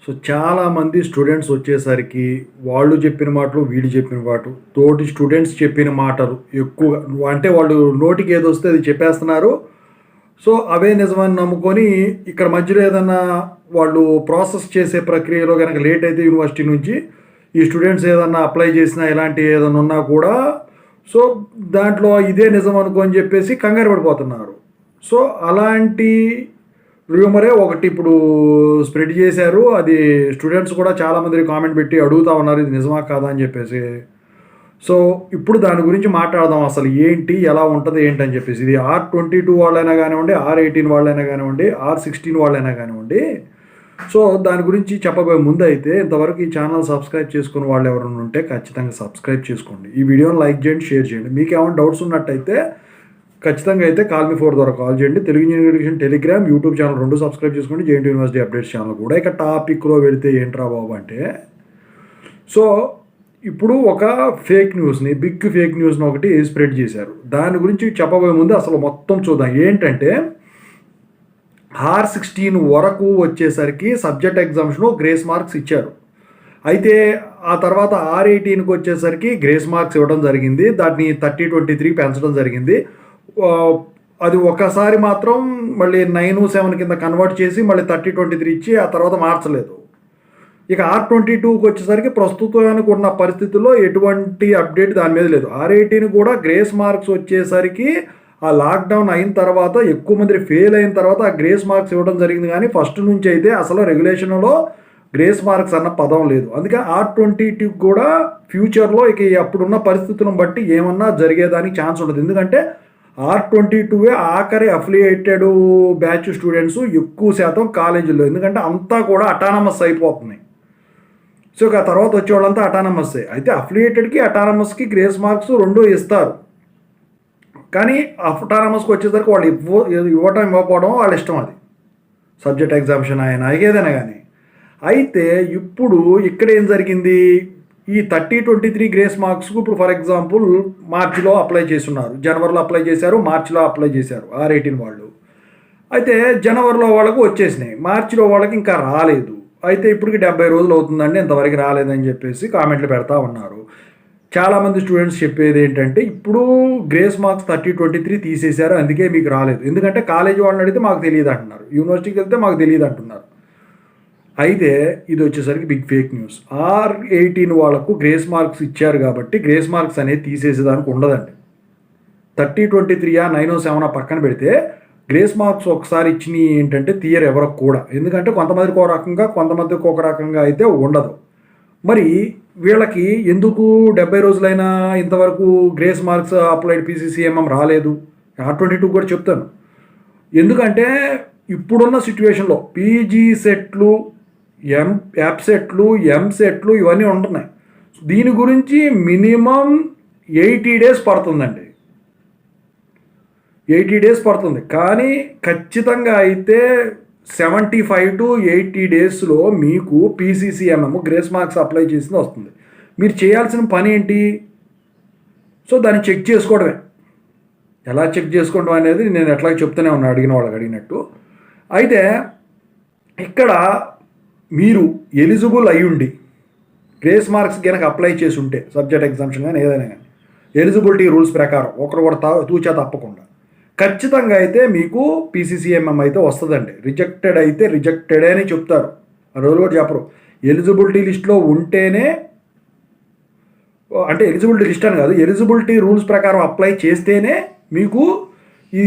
So చాలామంది students వచ్చేసరికి వాళ్ళు చెప్పిన మాటలు, వీళ్ళు చెప్పిన మాటలు, తోటి స్టూడెంట్స్ చెప్పిన మాటలు ఎక్కువగా అంటే వాళ్ళు నోటికి ఏదొస్తే అది చెప్పేస్తున్నారు. సో అవే నిజమని నమ్ముకొని ఇక్కడ మధ్యలో ఏదన్నా వాళ్ళు ప్రాసెస్ చేసే ప్రక్రియలో గనక లేట్ అయితే యూనివర్సిటీ నుంచి ఈ స్టూడెంట్స్ ఏదన్నా అప్లై చేసినా ఇలాంటి ఏదన్నా ఉన్నా కూడా సో దాంట్లో ఇదే నిజం అనుకోని చెప్పేసి కంగారు పడిపోతున్నారు. సో అలాంటి రూమరే ఒకటి ఇప్పుడు స్ప్రెడ్ చేశారు. అది స్టూడెంట్స్ కూడా చాలామంది కామెంట్ పెట్టి అడుగుతా ఉన్నారు ఇది నిజమా కాదా అని చెప్పేసి. సో ఇప్పుడు దాని గురించి మాట్లాడదాం, అసలు ఏంటి, ఎలా ఉంటుంది ఏంటని చెప్పేసి. ఇది R22 వాళ్ళైనా కానివ్వండి, R18 వాళ్ళైనా కానివ్వండి, R16 వాళ్ళైనా కానివ్వండి. సో దాని గురించి చెప్పబోయే ముందు అయితే ఇంతవరకు ఈ ఛానల్ సబ్స్క్రైబ్ చేసుకున్న వాళ్ళు ఎవరైనా ఉంటే ఖచ్చితంగా సబ్స్క్రైబ్ చేసుకోండి. ఈ వీడియోని లైక్ చేయండి, షేర్ చేయండి. మీకు ఏమైనా డౌట్స్ ఉన్నట్టయితే ఖచ్చితంగా అయితే కాల్ మీ 4 ద్వారా కాల్ చేయండి. Telugu engineering education Telegram, YouTube channel 2 subscribe చేసుకోండి. జేఎన్టీ యూనివర్సిటీ అప్డేట్స్ ఛానల్ కూడా. ఇక టాపిక్లో వెళితే ఏంట్రా బాబు అంటే, సో ఇప్పుడు ఒక ఫేక్ న్యూస్ని, బిగ్ ఫేక్ న్యూస్ని ఒకటి స్ప్రెడ్ చేశారు. దాని గురించి చెప్పబోయే ముందు అసలు మొత్తం చూద్దాం. ఏంటంటే R16 వరకు వచ్చేసరికి సబ్జెక్ట్ ఎగ్జామ్స్లో గ్రేస్ మార్క్స్ ఇచ్చారు. అయితే ఆ తర్వాత R18కి వచ్చేసరికి గ్రేస్ మార్క్స్ ఇవ్వడం జరిగింది. దాన్ని 30/23 పెంచడం జరిగింది. అది ఒకసారి మాత్రం మళ్ళీ 9/7 కింద కన్వర్ట్ చేసి మళ్ళీ 30/23 ఇచ్చి ఆ తర్వాత మార్చలేదు. ఇక R22కి వచ్చేసరికి ప్రస్తుతానికి ఉన్న పరిస్థితుల్లో ఎటువంటి అప్డేట్ దాని మీద లేదు. R18 కూడా గ్రేస్ మార్క్స్ వచ్చేసరికి ఆ లాక్డౌన్ అయిన తర్వాత ఎక్కువ మంది ఫెయిల్ అయిన తర్వాత ఆ గ్రేస్ మార్క్స్ ఇవ్వడం జరిగింది. కానీ ఫస్ట్ నుంచి అయితే అసలు రెగ్యులేషన్లో గ్రేస్ మార్క్స్ అన్న పదం లేదు. అందుకే R22 కూడా ఫ్యూచర్లో ఇక అప్పుడున్న పరిస్థితులను బట్టి ఏమన్నా జరిగేదానికి ఛాన్స్ ఉంటుంది. ఎందుకంటే R22 ఆఖరి అఫిలియేటెడ్ బ్యాచ్ స్టూడెంట్స్ ఎక్కువ శాతం కాలేజీల్లో, ఎందుకంటే అంతా కూడా అటానమస్ అయిపోతున్నాయి. సో ఇక తర్వాత వచ్చే వాళ్ళంతా అటానమస్సే. అయితే అఫిలియేటెడ్కి అటానమస్కి గ్రేస్ మార్క్స్ 2 ఇస్తారు. కానీ అటానమస్కి వచ్చేసరికి వాళ్ళు ఇవ్వకపోవడం వాళ్ళ ఇష్టం. అది సబ్జెక్ట్ ఎగ్జామిషన్ అయినా ఏదైనా కానీ. అయితే ఇప్పుడు ఇక్కడ ఏం జరిగింది, ఈ 30/23 గ్రేస్ మార్క్స్కు ఇప్పుడు ఫర్ ఎగ్జాంపుల్ మార్చిలో అప్లై చేస్తున్నారు, జనవరిలో అప్లై చేశారు, మార్చిలో అప్లై చేశారు R18 వాళ్ళు. అయితే జనవరిలో వాళ్ళకు వచ్చేసినాయి, మార్చిలో వాళ్ళకి ఇంకా రాలేదు. అయితే ఇప్పటికి 70 రోజులు అవుతుందండి, ఇంతవరకు రాలేదని చెప్పేసి కామెంట్లు పెడతా ఉన్నారు. చాలామంది స్టూడెంట్స్ చెప్పేది ఏంటంటే ఇప్పుడు గ్రేస్ మార్క్స్ 30/23 తీసేశారు, అందుకే మీకు రాలేదు. ఎందుకంటే కాలేజీ వాళ్ళని అడిగితే మాకు తెలియదు అంటున్నారు, యూనివర్సిటీకి వెళ్తే మాకు తెలియదు అంటున్నారు. అయితే ఇది వచ్చేసరికి బిగ్ ఫేక్ న్యూస్. R18 వాళ్ళకు గ్రేస్ మార్క్స్ ఇచ్చారు కాబట్టి గ్రేస్ మార్క్స్ అనేది తీసేసేదానికి ఉండదండి. 30/23 9/7 పక్కన పెడితే గ్రేస్ మార్క్స్ ఒకసారి ఇచ్చినవి ఏంటంటే తీయరు ఎవరికి కూడా. ఎందుకంటే కొంతమందికి ఒక రకంగా, కొంతమందికి ఒక రకంగా అయితే ఉండదు. మరి వీళ్ళకి ఎందుకు 70 రోజులైనా ఇంతవరకు గ్రేస్ మార్క్స్ అప్లైడ్ PCCMM రాలేదు? R22 కూడా చెప్తాను. ఎందుకంటే ఇప్పుడున్న సిచ్యువేషన్లో పీజీ సెట్లు, యాప్సెట్లు, ఎంసెట్లు ఇవన్నీ ఉంటున్నాయి. దీని గురించి మినిమం 80 డేస్ పడుతుందండి, 80 డేస్ పడుతుంది. కానీ ఖచ్చితంగా అయితే 75 to 80 డేస్లో మీకు PCCMM గ్రేస్ మార్క్స్ అప్లై చేసింది వస్తుంది. మీరు చేయాల్సిన పని ఏంటి? సో దాన్ని చెక్ చేసుకోవడమే. ఎలా చెక్ చేసుకోవడం అనేది నేను ఎట్లా చెప్తూనే ఉన్నాను అడిగిన వాళ్ళకి అడిగినట్టు. అయితే ఇక్కడ మీరు ఎలిజిబుల్ అయ్యుండి గ్రేస్ మార్క్స్ కనుక అప్లై చేసి ఉంటే, సబ్జెక్ట్ ఎగ్జామ్షన్ కానీ ఏదైనా కానీ ఎలిజిబిలిటీ రూల్స్ ప్రకారం ఒకరు కూడా తూచా తప్పకుండా ఖచ్చితంగా అయితే మీకు PCCMM అయితే వస్తుందండి. రిజెక్టెడ్ అయితే రిజెక్టెడే అని చెప్తారు, ఆ రోజు కూడా చెప్పరు. ఎలిజిబిలిటీ లిస్ట్లో ఉంటేనే, అంటే ఎలిజిబిలిటీ లిస్ట్ అని కాదు, ఎలిజిబిలిటీ రూల్స్ ప్రకారం అప్లై చేస్తేనే మీకు ఈ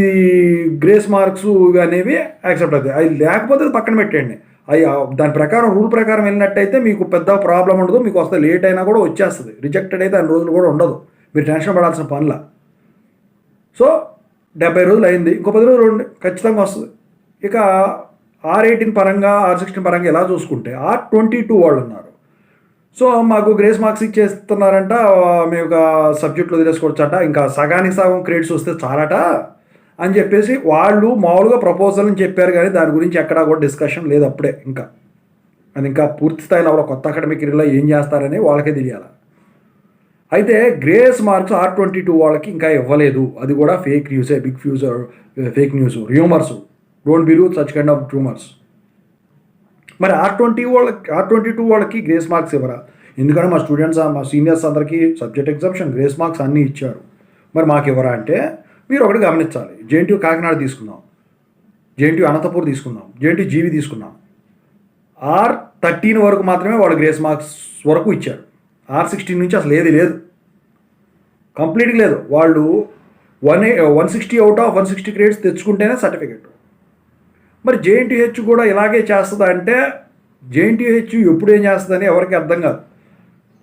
గ్రేస్ మార్క్స్ అనేవి యాక్సెప్ట్ అవుతాయి. అవి లేకపోతే పక్కన పెట్టండి. అవి దాని ప్రకారం రూల్ ప్రకారం వెళ్ళినట్టయితే మీకు పెద్ద ప్రాబ్లం ఉండదు, మీకు వస్తే లేట్ అయినా కూడా వచ్చేస్తుంది. రిజెక్టెడ్ అయితే అన్ని రోజులు కూడా ఉండదు, మీరు టెన్షన్ పడాల్సిన పనిలా. సో 70 రోజులు అయింది, ఇంకో 10 రోజులు ఉండి ఖచ్చితంగా వస్తుంది. ఇక R18 పరంగా, R16 పరంగా ఎలా చూసుకుంటే R22 వాళ్ళు ఉన్నారు. సో మాకు గ్రేస్ మార్క్స్ ఇచ్చేస్తున్నారంట, మేము ఒక సబ్జెక్టులు వదిలేసుకోవచ్చట, ఇంకా సగానికి సగం క్రెడిట్స్ వస్తే చాలట అని చెప్పేసి వాళ్ళు మామూలుగా ప్రపోజల్ అని చెప్పారు. కానీ దాని గురించి ఎక్కడా కూడా డిస్కషన్ లేదు అప్పుడే. ఇంకా అది ఇంకా పూర్తి స్థాయిలో వాళ్ళ కొత్త అకాడమిక్ ఇయర్లో ఏం చేస్తారని వాళ్ళకే తెలియాలి. అయితే గ్రేస్ మార్క్స్ R22 వాళ్ళకి ఇంకా ఇవ్వలేదు. అది కూడా ఫేక్ న్యూసే, big fake news, rumours. Don't believe such kind of rumours. మరి R22 వాళ్ళకి గ్రేస్ మార్క్స్ ఇవ్వరా? ఎందుకంటే మా స్టూడెంట్స్ మా సీనియర్స్ అందరికీ సబ్జెక్ట్ ఎగ్జామ్షన్ గ్రేస్ మార్క్స్ అన్నీ ఇచ్చారు, మరి మాకు ఇవ్వరా అంటే మీరు ఒకటి గమనించాలి. జేఎన్టీయూ కాకినాడ తీసుకుందాం, జేఎన్టీయూ అనంతపూర్ తీసుకుందాం, జేఎన్టీయూ జీవీ తీసుకున్నాం. R13 వరకు మాత్రమే వాళ్ళు గ్రేస్ మార్క్స్ వరకు ఇచ్చారు. R16 నుంచి అసలు ఏది లేదు, కంప్లీట్గా లేదు. వాళ్ళు 160 అవుట్ ఆఫ్ 160 గ్రేడ్స్ తెచ్చుకుంటేనే సర్టిఫికెట్. మరి జేఎన్టీహెచ్ కూడా ఇలాగే చేస్తుందా అంటే జేఎన్టీహెచ్ ఎప్పుడు ఏం చేస్తుందని ఎవరికి అర్థం కాదు.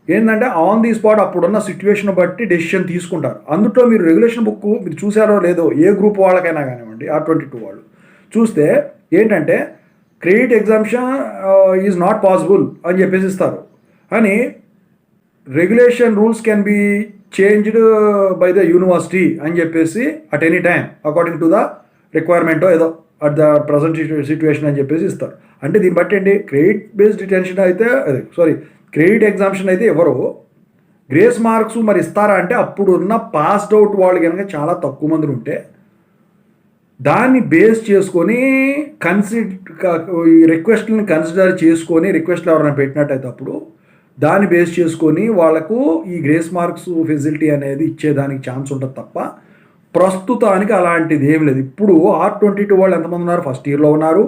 ఏంటంటే ఆన్ ది స్పాట్ అప్పుడున్న సిచ్యువేషన్ బట్టి డెసిషన్ తీసుకుంటారు. అందులో మీరు రెగ్యులేషన్ బుక్ మీరు చూసారో లేదో, ఏ గ్రూప్ వాళ్ళకైనా కానివ్వండి, R22 వాళ్ళు చూస్తే ఏంటంటే credit exemption is not possible అని చెప్పేసి ఇస్తారు. అని regulation rules can be changed by the university అని చెప్పేసి at any time according to the రిక్వైర్మెంటో ఏదో అట్ ద ప్రజెంట్ సిచ్యువేషన్ అని చెప్పేసి ఇస్తారు. అంటే దీన్ని బట్టి ఏంటి, క్రెడిట్ బేస్డ్ డిటెన్షన్ అయితే క్రెడిట్ ఎగ్జామ్షన్ అయితే ఎవరు గ్రేస్ మార్క్స్ మరి ఇస్తారా అంటే అప్పుడున్న పాస్డ్ అవుట్ వాళ్ళు కనుక చాలా తక్కువ మంది ఉంటే దాన్ని బేస్ చేసుకొని ఈ రిక్వెస్ట్ని కన్సిడర్ చేసుకొని రిక్వెస్ట్లు ఎవరైనా పెట్టినట్టయితే అప్పుడు దాన్ని బేస్ చేసుకొని వాళ్ళకు ఈ గ్రేస్ మార్క్స్ ఫెసిలిటీ అనేది ఇచ్చేదానికి ఛాన్స్ ఉంటుంది తప్ప ప్రస్తుతానికి అలాంటిది ఏం లేదు. ఇప్పుడు R22 వాళ్ళు ఎంతమంది ఉన్నారు? ఫస్ట్ ఇయర్లో ఉన్నారు,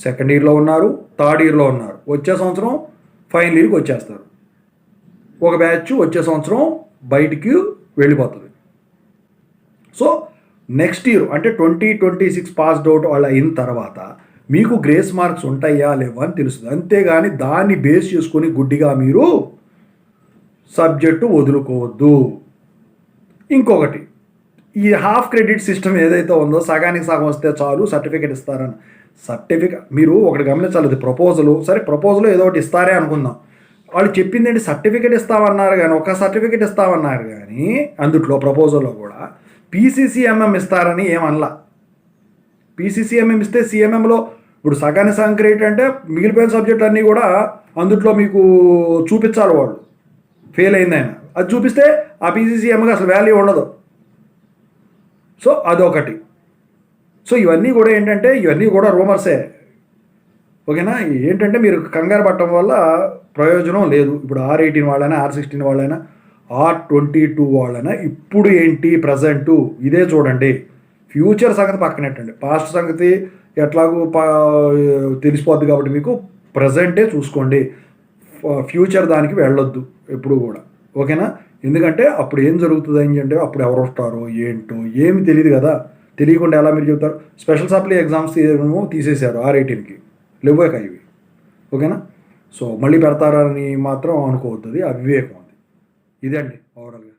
సెకండ్ ఇయర్లో ఉన్నారు, థర్డ్ ఇయర్లో ఉన్నారు. వచ్చే సంవత్సరం ఫైనల్ ఇయర్కి వచ్చేస్తారు. ఒక బ్యాచ్ వచ్చే సంవత్సరం బయటికి వెళ్ళిపోతుంది. సో నెక్స్ట్ ఇయర్ అంటే 2026 పాస్డ్ అవుట్ వాళ్ళు అయిన తర్వాత మీకు గ్రేస్ మార్క్స్ ఉంటాయా లేవా అని తెలుస్తుంది. అంతేగాని దాన్ని బేస్ చేసుకొని గుడ్డిగా మీరు సబ్జెక్టు వదులుకోవద్దు. ఇంకొకటి, ఈ హాఫ్ క్రెడిట్ సిస్టమ్ ఏదైతే ఉందో సగానికి సగం వస్తే చాలు సర్టిఫికేట్ ఇస్తారని. మీరు ఒకటి గమనించాలి, అది ప్రపోజల్. సరే ప్రపోజల్ ఏదో ఒకటి ఇస్తారే అనుకుందాం. వాళ్ళు చెప్పింది ఏంటి, సర్టిఫికేట్ ఇస్తామన్నారు కానీ ఒక సర్టిఫికేట్ ఇస్తామన్నారు కానీ అందుట్లో ప్రపోజల్లో కూడా PCCMM ఇస్తారని ఏమనలా. PCCMM ఇస్తే CMMలో ఇప్పుడు సగానికి సగం క్రెడిట్ అంటే మిగిలిపోయిన సబ్జెక్టులు అన్నీ కూడా అందుట్లో మీకు చూపించాలి. వాళ్ళు ఫెయిల్ అయిందైనా అది చూపిస్తే ఆ PCCMకి అసలు వాల్యూ ఉండదు. సో అదొకటి. సో ఇవన్నీ కూడా ఏంటంటే ఇవన్నీ కూడా రూమర్సే, ఓకేనా. ఏంటంటే మీరు కంగారు పట్టడం వల్ల ప్రయోజనం లేదు. ఇప్పుడు R18 వాళ్ళైనా R16 వాళ్ళైనా R22 వాళ్ళైనా ఇప్పుడు ఏంటి ప్రజెంటు ఇదే చూడండి. ఫ్యూచర్ సంగతి పక్కనెట్టండి, పాస్ట్ సంగతి ఎట్లాగూ తెలిసిపోద్ది కాబట్టి మీకు ప్రజెంటే చూసుకోండి. ఫ్యూచర్ దానికి వెళ్ళొద్దు ఎప్పుడు కూడా, ఓకేనా. ఎందుకంటే అప్పుడు ఏం జరుగుతుంది అని అంటే అప్పుడు ఎవరు వస్తారో ఏంటో ఏమి తెలియదు కదా. తెలియకుండా ఎలా మీరు చెప్తారు. స్పెషల్ సప్లీ ఎగ్జామ్స్ ఏమో తీసేశారు R18కి, లేవే ఇవి, ఓకేనా. సో మళ్ళీ పెడతారని మాత్రం అనుకోవద్దు, అది అవివేకం. అది ఇదే అండి ఓవరాల్గా.